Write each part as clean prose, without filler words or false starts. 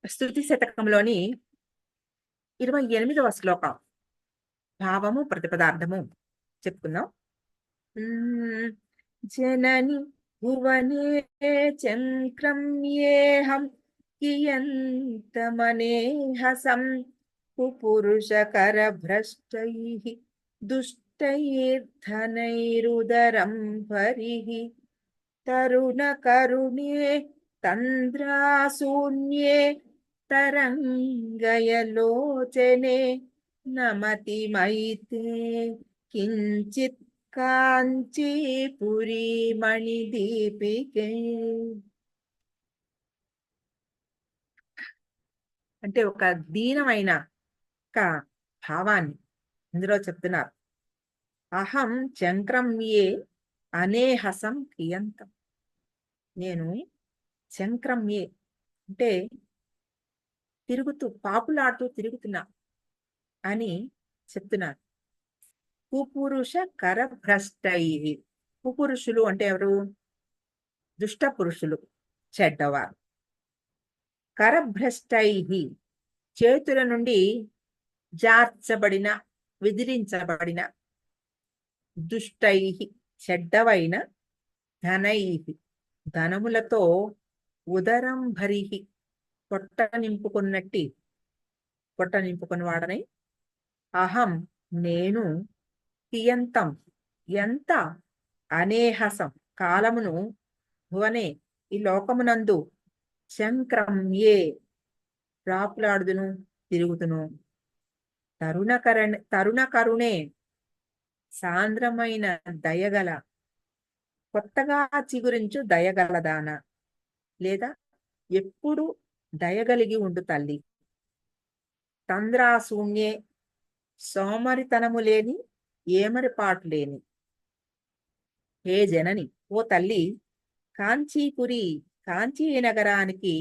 స్తుతి శతకంలోని 28వ శ్లోకం భావము ప్రతిపదార్థము చెప్పుకుందాం. జనని భువనే చంక్రమ్యేహం కియంతమనేహసం పుపురుషకర భ్రష్టైః దుష్టైర్ధనైరుదరం పరిః తరుణకరుణే తంద్రాశూన్యే తరంగయలోచనే నమతి మైతే కించిత్ కాంచీపురీ మణిదీపికే. అంటే ఒక దీనమైన ఒక భావాన్ని ఇందులో చెప్తున్నారు. అహం చంక్రమ్యే అనేహసం కియంతం. నేను చంక్రమ్యే అంటే పాపులాడుతూ తిరుగుతున్నా అని చెప్తున్నారు. కుపురుష కరభ్రష్టై. కుపురుషులు అంటే ఎవరు? దుష్ట పురుషులు, చెడ్డవారు. కరభ్రష్టై చేతుల నుండి జార్చబడిన, విదిరించబడిన, దుష్టై చెడ్డవైన, ధనై ధనములతో, ఉదరం భరిహి పొట్ట నింపుకుని వాడనై, అహం నేను, కియంతం ఎంత, అనేహసం కాలమును, భువనే ఈ లోకమునందు, శంక్రమ్యే రాపులాడుదును తిరుగుతును, తరుణకరుణే సాంద్రమైన దయగల, కొత్తగా చిగురించు దయగలదాన, లేదా ఎప్పుడు దయగలిగి ఉండు తల్లి. తంద్రాశూన్యే సోమరితనము లేని, ఏమరిపాటు లేని. హే జనని, ఓ తల్లి, కాంచీపురి కాంచీ నగరానికి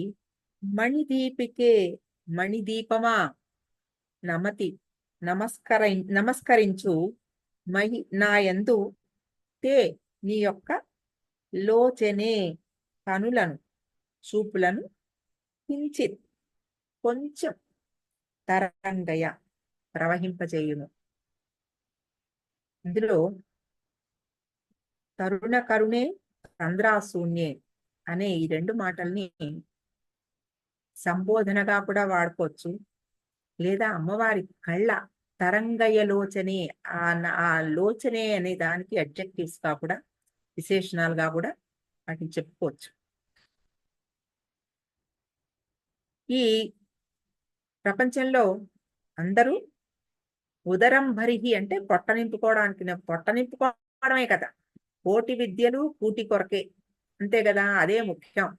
మణిదీపికే మణిదీపమా, నమతి నమస్కరించు నాయందు తే నీ యొక్క లోచనే కనులను, చూపులను, కించిత్ కొంచెం, తరంగయ ప్రవహింపజేయును. ఇందులో తరుణ కరుణే చంద్రాశూన్యే అనే ఈ రెండు మాటల్ని సంబోధనగా కూడా వాడుకోవచ్చు, లేదా అమ్మవారి కళ్ళ తరంగయలోచనే, ఆ లోచనే అనే దానికి అడ్జెక్టివ్స్ గా కూడా, విశేషణాలుగా కూడా వాటిని చెప్పుకోవచ్చు. ఈ ప్రపంచంలో అందరూ ఉదరం భరిహి అంటే పొట్ట నింపుకోవడమే కదా. కోటి విద్యలు కూటి కొరకే, అంతే కదా. అదే ముఖ్యం.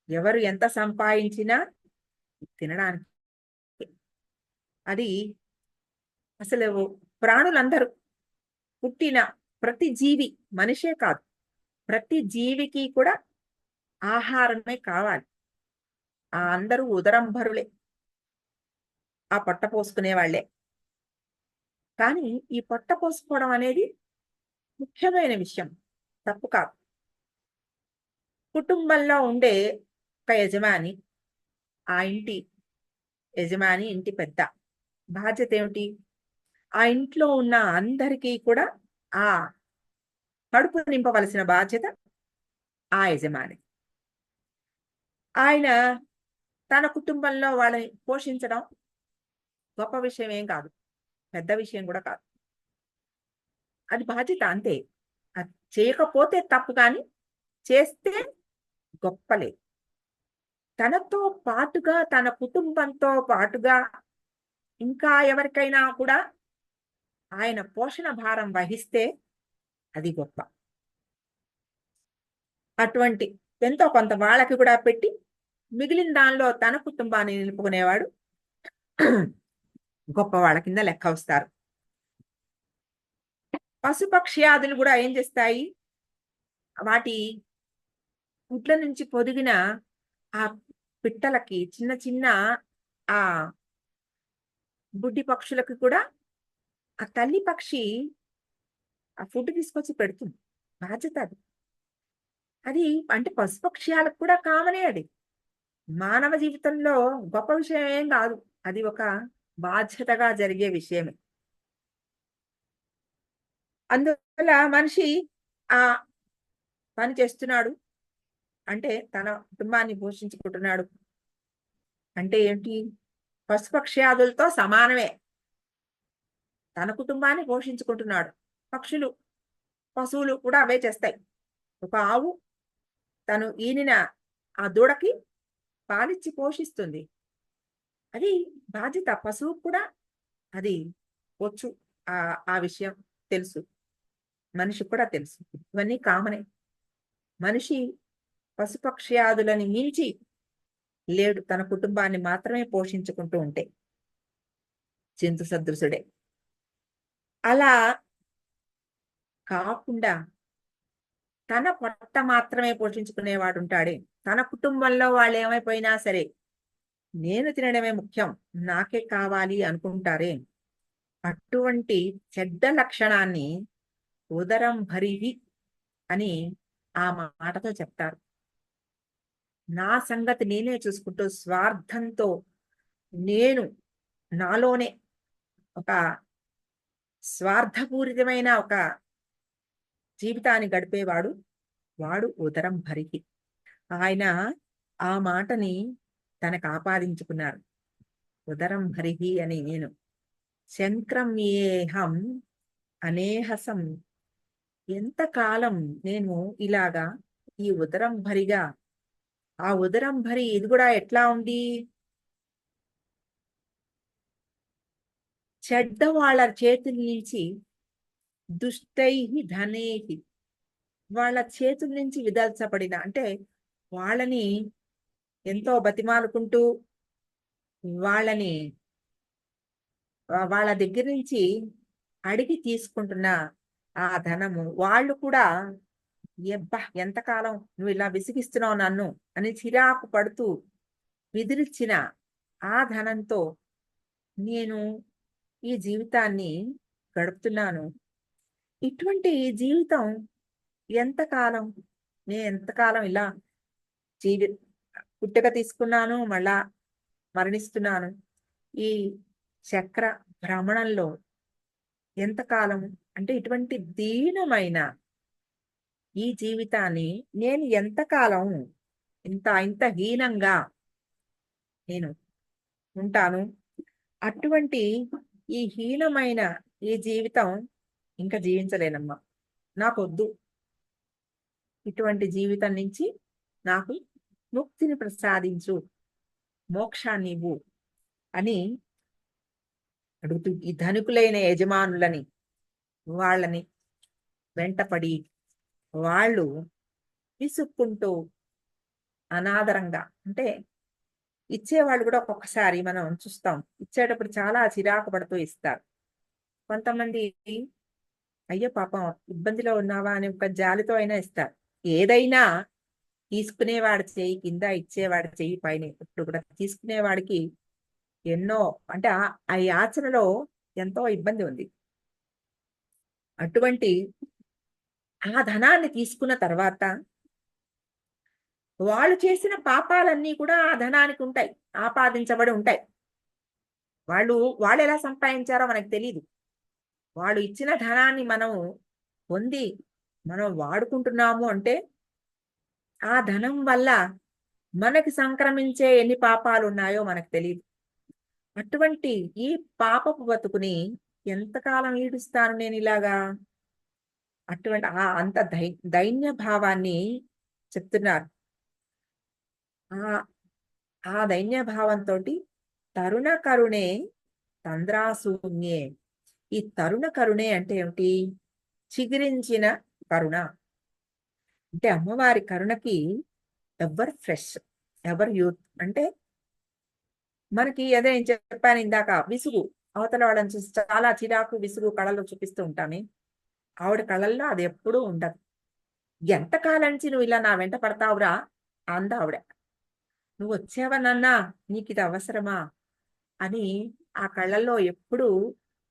ఎవరు ఎంత సంపాదించినా తినడానికి. అది అసలు ప్రాణులందరూ, పుట్టిన ప్రతి జీవి, మనిషే కాదు, ప్రతి జీవికి కూడా ఆహారమే కావాలి. ఆ అందరూ ఉదరంభరులే, ఆ పొట్ట పోసుకునే వాళ్ళే. కానీ ఈ పొట్ట పోసుకోవడం అనేది ముఖ్యమైన విషయం, తప్పు కాదు. కుటుంబంలో ఉండే ఒక యజమాని, ఆ ఇంటి యజమాని, ఇంటి పెద్ద బాధ్యత ఏమిటి? ఆ ఇంట్లో ఉన్న అందరికీ కూడా ఆ కడుపు నింపవలసిన బాధ్యత ఆ యజమాని. ఆయన తన కుటుంబంలో వాళ్ళని పోషించడం గొప్ప విషయం ఏం కాదు, పెద్ద విషయం కూడా కాదు. అది బాధ్యత అంతే. అది చేయకపోతే తప్పు, కానీ చేస్తే గొప్పలే. తనతో పాటుగా, తన కుటుంబంతో పాటుగా ఇంకా ఎవరికైనా కూడా ఆయన పోషణ భారం వహిస్తే అది గొప్ప. అటువంటి ఎంతో కొంత వాళ్ళకి కూడా పెట్టి మిగిలిన దానిలో తన కుటుంబాన్ని నిలుపుకునేవాడు గొప్ప వాళ్ళ కింద లెక్క వస్తారు. పశుపక్ష్యాదులు కూడా ఏం చేస్తాయి? వాటి గుడ్ల నుంచి పొదిగిన ఆ పిట్టలకి, చిన్న చిన్న ఆ బుడ్డి పక్షులకి కూడా ఆ తల్లి పక్షి ఆ ఫుడ్ తీసుకొచ్చి పెడుతుంది. బాధ్యత అది. అది అంటే పశుపక్ష్యాలకు కూడా కామనే అది. మానవ జీవితంలో గొప్ప విషయం ఏం కాదు. అది ఒక బాధ్యతగా జరిగే విషయమే. అందువల్ల మనిషి ఆ పని చేస్తున్నాడు అంటే తన కుటుంబాన్ని పోషించుకుంటున్నాడు. అంటే ఏంటి? పశుపక్ష్యాదులతో సమానమే. తన కుటుంబాన్ని పోషించుకుంటున్నాడు. పక్షులు, పశువులు కూడా అవే చేస్తాయి. ఒక ఆవు తను ఈనిన ఆ దూడకి పాలిచ్చి పోషిస్తుంది. అది బాధ్యత. పశువుకు కూడా అది వచ్చు. ఆ విషయం తెలుసు. మనిషికి కూడా తెలుసు. ఇవన్నీ కామనే. మనిషి పశుపక్ష్యాదులని మించి లేడు. తన కుటుంబాన్ని మాత్రమే పోషించుకుంటూ ఉంటే జంతు సదృశుడే. అలా కాకుండా తన పొట్ట మాత్రమే పోషించుకునేవాడుంటాడే. తన కుటుంబంలో వాళ్ళేమైపోయినా సరే, నేను తినడమే ముఖ్యం, నాకే కావాలి అనుకుంటారే, అటువంటి చెడ్డ లక్షణాన్ని ఉదరం భరివి అని ఆ మాటతో చెప్తారు. నా సంగతి నేనే చూసుకుంటూ స్వార్థంతో నేను నాలోనే ఒక స్వార్థపూరితమైన ఒక జీవితాన్ని గడిపేవాడు వాడు ఉదరం భరికి. ఆయన ఆ మాటని తనకు ఆపాదించుకున్నారు. ఉదరం భరిహి అని నేను శంక్రం ఏహం అనేహసం. ఎంతకాలం నేను ఇలాగా ఈ ఉదరం భరిగా, ఆ ఉదరం భరి ఇది కూడా ఎట్లా ఉంది? చెడ్డ వాళ్ళ చేతుల నుంచి దుష్టై ధనేహి, వాళ్ళ చేతుల నుంచి విదల్చబడిన అంటే వాళ్ళని ఎంతో బతిమాలుకుంటూ వాళ్ళని వాళ్ళ దగ్గర నుంచి అడిగి తీసుకుంటున్న ఆ ధనము వాళ్ళు కూడా ఎబ్బా ఎంతకాలం నువ్వు ఇలా విసిగిస్తున్నావు నన్ను అని చిరాకు పడుతూ విదిలిచ్చిన ఆ ధనంతో నేను ఈ జీవితాన్ని గడుపుతున్నాను. ఇటువంటి జీవితం ఎంతకాలం? నేను ఎంతకాలం ఇలా జీవి పుట్టుక తీసుకున్నాను, మళ్ళా మరణిస్తున్నాను. ఈ చక్ర భ్రమణంలో ఎంతకాలం? అంటే ఇటువంటి దీనమైన ఈ జీవితాన్ని నేను ఎంతకాలం ఇంత ఇంత హీనంగా నేను ఉంటాను. అటువంటి ఈ హీనమైన ఈ జీవితం ఇంకా జీవించలేనమ్మా, నాకొద్దు. ఇటువంటి జీవితం నుంచి నాకు ముక్తిని ప్రసాదించు, మోక్షాన్ని ఇవ్వు అని అడుగుతూ ఈ ధనికులైన యజమానులని వాళ్ళని వెంటపడి వాళ్ళు విసుక్కుంటూ అనాదరంగా అంటే ఇచ్చేవాళ్ళు కూడా ఒక్కొక్కసారి మనం చూస్తాం, ఇచ్చేటప్పుడు చాలా చిరాకు పడుతూ ఇస్తారు. కొంతమంది అయ్యో పాపం ఇబ్బందిలో ఉన్నావా అని ఒక జాలితో అయినా ఇస్తారు. ఏదైనా తీసుకునేవాడి చెయ్యి కింద, ఇచ్చేవాడి చెయ్యి పైన. ఇప్పుడు కూడా తీసుకునేవాడికి ఎన్నో అంటే ఆ యాచనలో ఎంతో ఇబ్బంది ఉంది. అటువంటి ఆ ధనాన్ని తీసుకున్న తర్వాత వాళ్ళు చేసిన పాపాలన్నీ కూడా ఆ ధనానికి ఉంటాయి, ఆపాదించబడి ఉంటాయి. వాళ్ళు ఎలా సంపాదించారో మనకు తెలియదు. వాళ్ళు ఇచ్చిన ధనాన్ని మనం పొంది మనం వాడుకుంటున్నాము అంటే ఆ ధనం వల్ల మనకి సంక్రమించే ఎన్ని పాపాలు ఉన్నాయో మనకు తెలియదు. అటువంటి ఈ పాపపు బతుకుని ఎంతకాలం ఈడుస్తాను నేను ఇలాగా? అటువంటి అంత దైన్య భావాన్ని చెప్తున్నారు. ఆ ఆ దైన్య భావంతో తరుణ కరుణే తంద్రాశూన్యే. ఈ తరుణ కరుణే అంటే ఏమిటి? చిగురించిన కరుణ. అంటే అమ్మవారి కరుణకి ఎవర్ ఫ్రెష్, ఎవర్ యూత్. అంటే మనకి అదే నేను చెప్పాను ఇందాక, విసుగు. అవతల వాళ్ళని చూసి చాలా చిరాకు, విసుగు కళల్లో చూపిస్తూ ఉంటామే. ఆవిడ కళల్లో అది ఎప్పుడూ ఉండదు. ఎంతకాలం నుంచి నువ్వు ఇలా నా వెంట పడతావురా ఆవిడ. నువ్వు వచ్చావనన్నా నీకు ఇది అవసరమా అని ఆ కళ్ళల్లో ఎప్పుడూ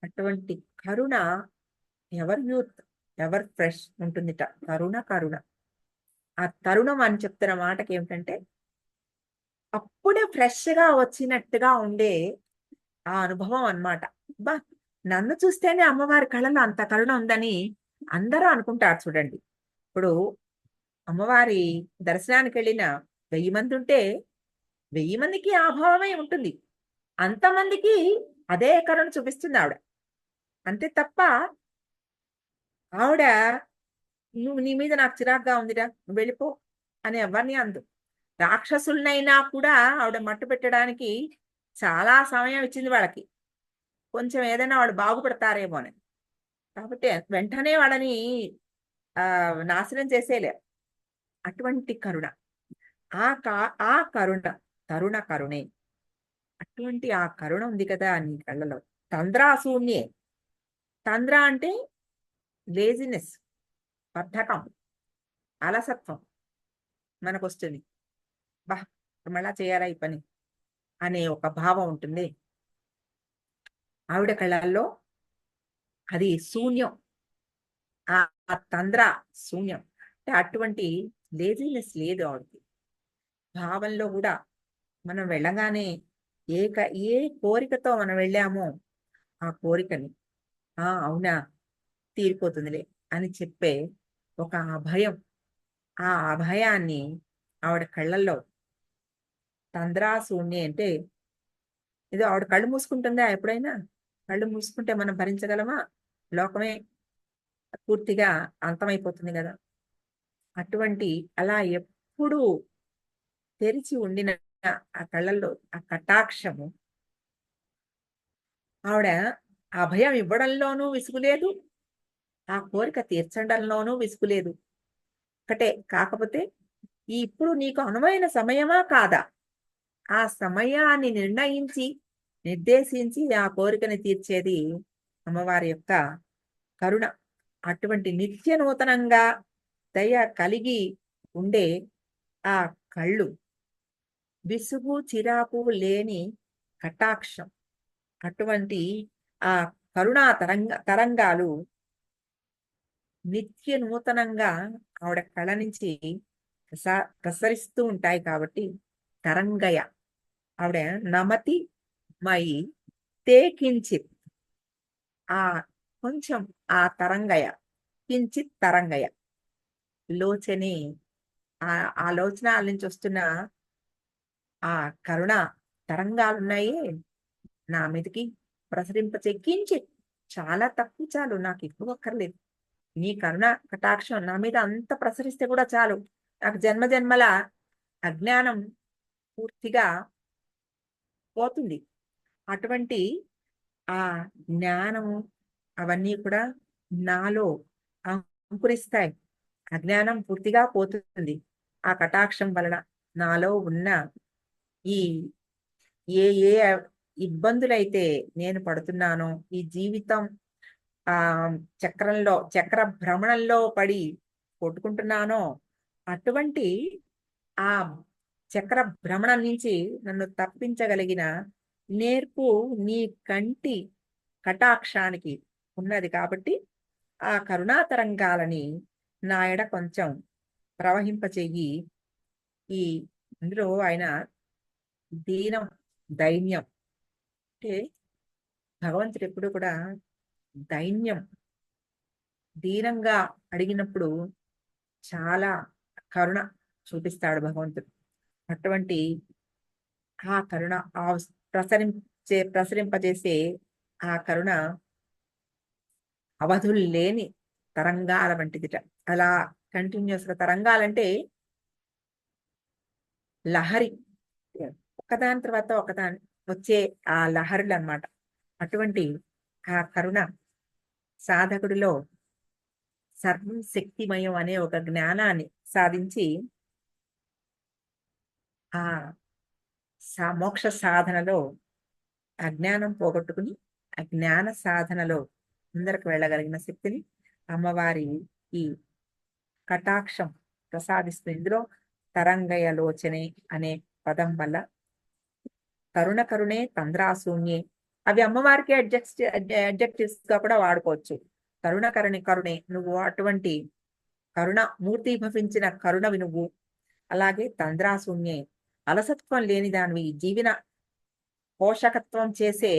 అటువంటి కరుణ, ఎవర్ యూత్, ఎవర్ ఫ్రెష్ ఉంటుందిట. కరుణ కరుణ. ఆ తరుణం అని చెప్తున్న మాటకి ఏమిటంటే అప్పుడే ఫ్రెష్ గా వచ్చినట్టుగా ఉండే ఆ అనుభవం అన్నమాట. అబ్బా! నన్ను చూస్తేనే అమ్మవారి కళ్ళలో అంత కరుణ ఉందని అందరూ అనుకుంటారు చూడండి. ఇప్పుడు అమ్మవారి దర్శనానికెళ్ళిన 1000 మంది ఉంటే 1000 మందికి ఆ భావమే ఉంటుంది. అంతమందికి అదే కరుణ చూపిస్తుంది ఆవిడ. అంతే తప్ప ఆవిడ "నువ్వు నీ మీద నాకు చిరాకుగా ఉందిరా, నువ్వు వెళ్ళిపో" అని ఎవరిని అనదు. రాక్షసులనైనా కూడా ఆవిడ మట్టుపెట్టడానికి చాలా సమయం ఇచ్చింది వాళ్ళకి. కొంచెం ఏదైనా వాళ్ళు బాగుపడతారేమో అని. కాబట్టి వెంటనే వాళ్ళని నాశనం చేసేయలేరు. అటువంటి కరుణ. ఆ కా ఆ కరుణ తరుణ కరుణే. అటువంటి ఆ కరుణ ఉంది కదా నీ కళ్ళలో. తంద్రాసూన్యే. తంద్ర అంటే లేజినెస్, బద్ధకం, అలసత్వం మనకొస్తుంది. అబ్బా! మళ్ళా చేయాలా ఈ పని అనే ఒక భావం ఉంటుంది. ఆవిడ కళ్ళల్లో అది శూన్యం. ఆ ఆ తంద్ర శూన్యం. అంటే అటువంటి లేజినెస్ లేదు ఆవిడకి. భావంలో గూడా మనం వెళ్ళగానే ఏ కోరికతో మనం వెళ్ళామో ఆ కోరికని అవునా! తీరిపోతుందిలే అని చెప్పే ఒక అభయం. ఆ అభయాన్ని ఆవిడ కళ్ళల్లో తంద్రాసూన్యే అంటే ఏదో ఆవిడ కళ్ళు మూసుకుంటుందా ఎప్పుడైనా? కళ్ళు మూసుకుంటే మనం భరించగలమా? లోకమే పూర్తిగా అంతమైపోతుంది గదా! అటువంటి అలా ఎప్పుడూ తెరిచి ఉండిన ఆ కళ్ళల్లో ఆ కటాక్షము ఆవిడ అభయం ఇవ్వడంలోనూ విసుగులేదు. ఆ కోరిక తీర్చడంలోనూ విసుగులేదు. ఒకటే కాకపోతే ఇప్పుడు నీకు అనువైన సమయమా కాదా? ఆ సమయాన్ని నిర్ణయించి, నిర్దేశించి ఆ కోరికని తీర్చేది అమ్మవారి యొక్క కరుణ. అటువంటి నిత్య నూతనంగా దయ కలిగి ఉండే ఆ కళ్ళు, విసుగు, చిరాకు లేని కటాక్షం. అటువంటి ఆ కరుణా తరంగాలు నిత్య నూతనంగా ఆవిడ కళ నుంచి ప్రసరిస్తూ ఉంటాయి కాబట్టి తరంగయ ఆవిడ నమతి మయి తే కించిత్ ఆ కొంచెం ఆ తరంగయ కించిత్ తరంగయ లోచని ఆ లోచనాల నుంచి వస్తున్న ఆ కరుణ తరంగాలున్నాయి నా మీదకి ప్రసరింపచే కించిత్ చాలా తక్కువ చాలు నాకు ఎక్కువ అక్కర్లేదు నీ కరుణ కటాక్షం నా మీద అంత ప్రసరిస్తే కూడా చాలు నాకు జన్మ జన్మల అజ్ఞానం పూర్తిగా పోతుంది అటువంటి ఆ జ్ఞానము అవన్నీ కూడా నాలో అంకురిస్తాయి అజ్ఞానం పూర్తిగా పోతుంది ఆ కటాక్షం వలన నాలో ఉన్న ఈ ఏ ఏ ఇబ్బందులైతే నేను పడుతున్నానో ఈ జీవితం ఆ చక్ర భ్రమణంలో పడి కొట్టుకుంటున్నానో అటువంటి ఆ చక్ర భ్రమణం నుంచి నన్ను తప్పించగలిగిన నేర్పు నీ కంటి కటాక్షానికి ఉన్నది కాబట్టి ఆ కరుణా తరంగాలని నా ఎడ కొంచెం ప్రవహింపచెయ్యి ఈ అందులో ఆయన దీనం దైన్యం అంటే భగవంతుడు ఎప్పుడు కూడా దైన్యం దీనంగా అడిగినప్పుడు చాలా కరుణ చూపిస్తాడు భగవంతుడు అటువంటి ఆ కరుణ ప్రసరింపజేసే ఆ కరుణ అవధులు లేని తరంగాల వంటిదిట అలా కంటిన్యూస్ గా తరంగాలంటే లహరి ఒకదాని తర్వాత ఒకదాని వచ్చే ఆ లహరులు అన్నమాట అటువంటి ఆ కరుణ సాధకుడిలో సర్వం శక్తిమయం అనే ఒక జ్ఞానాన్ని సాధించి ఆ మోక్ష సాధనలో అజ్ఞానం పోగొట్టుకుని అజ్ఞాన సాధనలో ముందరకు వెళ్ళగలిగిన శక్తిని అమ్మవారి ఈ కటాక్షం ప్రసాదిస్తుంది ఇందులో తరంగయలోచనే అనే పదం వల్ల కరుణ కరుణే తంద్రాశూన్యే అవి అమ్మవారికి అడ్జెక్టివ్స్ గా కూడా వాడుకోవచ్చు కరుణ కరుణి కరుణే నువ్వు అటువంటి కరుణ మూర్తి భవించిన కరుణవి నువ్వు అలాగే తంద్రాశూన్యే అలసత్వం లేని దానివి, జీవన పోషకత్వం చేసే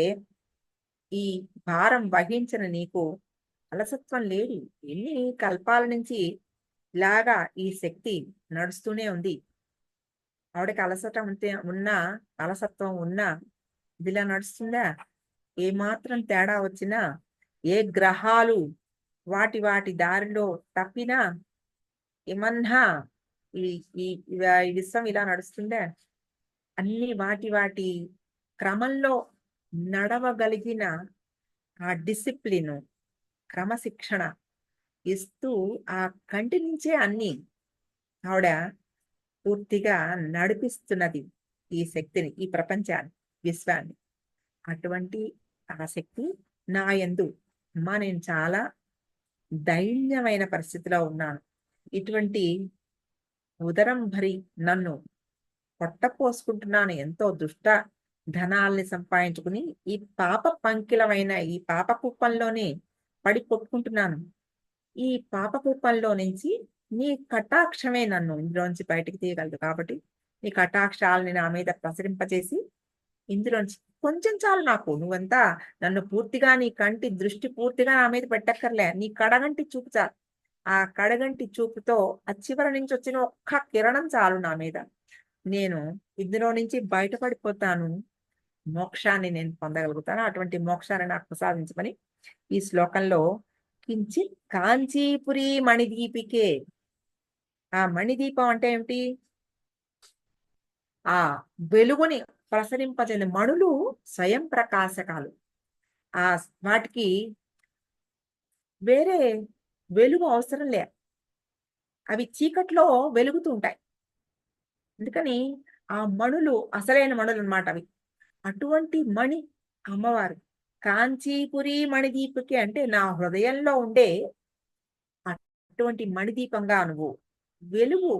ఈ భారం వహించిన నీకు అలసత్వం లేదు. ఎన్ని కల్పాల నుంచి ఇలాగా ఈ శక్తి నడుస్తూనే ఉంది. ఆవిడకి అలసట ఉంటే ఉన్నా, అలసత్వం ఉన్నా ఇదిలా నడుస్తుందా? ఏమాత్రం తేడా వచ్చినా, ఏ గ్రహాలు వాటి వాటి దారిలో తప్పినా, ఏమన్నా ఈ ఈ ఈ విశ్వం ఇలా నడుస్తుందా? అన్ని వాటి వాటి క్రమంలో నడవగలిగిన ఆ డిసిప్లిన్, క్రమశిక్షణ ఇస్తూ ఆ కంటి నుంచే అన్ని ఆవిడ పూర్తిగా నడిపిస్తున్నది ఈ శక్తిని, ఈ ప్రపంచాన్ని, విశ్వాన్ని. అటువంటి ఆ శక్తి నా యందు, అమ్మా నేను చాలా దైన్యమైన పరిస్థితిలో ఉన్నాను. ఇటువంటి ఉదరం భరి నన్ను పొట్టపోసుకుంటున్నాను. ఎంతో దుష్ట ధనాల్ని సంపాదించుకుని ఈ పాప పంకిలమైన ఈ పాప కుప్పంలోనే పడి కొట్టుకుంటున్నాను. ఈ పాప కుప్పంలో నుంచి నీ కటాక్షమే నన్ను ఇందులోంచి బయటికి తీయగలదు. కాబట్టి నీ కటాక్షాలని నా మీద ప్రసరింపచేసి ఇందులోంచి కొంచెం చాలు నాకు. నువ్వంతా నన్ను పూర్తిగా నీ కంటి దృష్టి పూర్తిగా నా మీద పెట్టక్కర్లే. నీ కడగంటి చూపు చాలు. ఆ కడగంటి చూపుతో ఆ చివరి నుంచి వచ్చిన ఒక్క కిరణం చాలు నా మీద. నేను ఇందులో నుంచి బయటపడిపోతాను. మోక్షాన్ని నేను పొందగలుగుతాను. అటువంటి మోక్షాన్ని నాకు ప్రసాదించమని ఈ శ్లోకంలో కించిత్ కాంచీపురి మణిదీపికే. ఆ మణిదీపం అంటే ఏమిటి? ఆ వెలుగుని ప్రసరింపజేని మణులు స్వయం ప్రకాశకాలు. ఆ వాటికి వేరే వెలుగు అవసరం లే. అవి చీకట్లో వెలుగుతూ ఉంటాయి. అందుకని ఆ మణులు అసలైన మణులు అన్నమాట అవి. అటువంటి మణి అమ్మవారు. కాంచీపురి మణిదీపికే అంటే నా హృదయంలో ఉండే అటువంటి మణిదీపంగా నువ్వు వెలుగు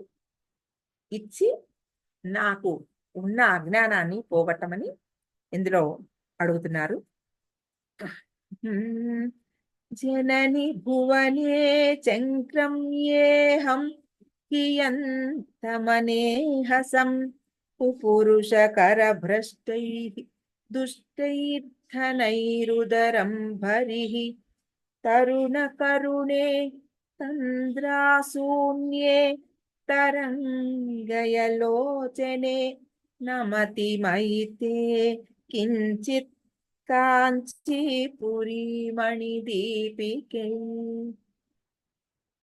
ఇచ్చి నాకు ఉన్న అజ్ఞానాన్ని పోగొట్టమని ఇందులో అడుగుతున్నారు. జనని భువనే చంక్రమ్యేహం కియంతమనేహసం పుపురుషకర భ్రష్టై దుష్టైర్ధనైరుదరం భరిః తరుణ కరుణే తంద్రాశూన్యే తరంగయలోచనే నమతి మైతే కించిత్ కాంచీపురి మణిదీపికే.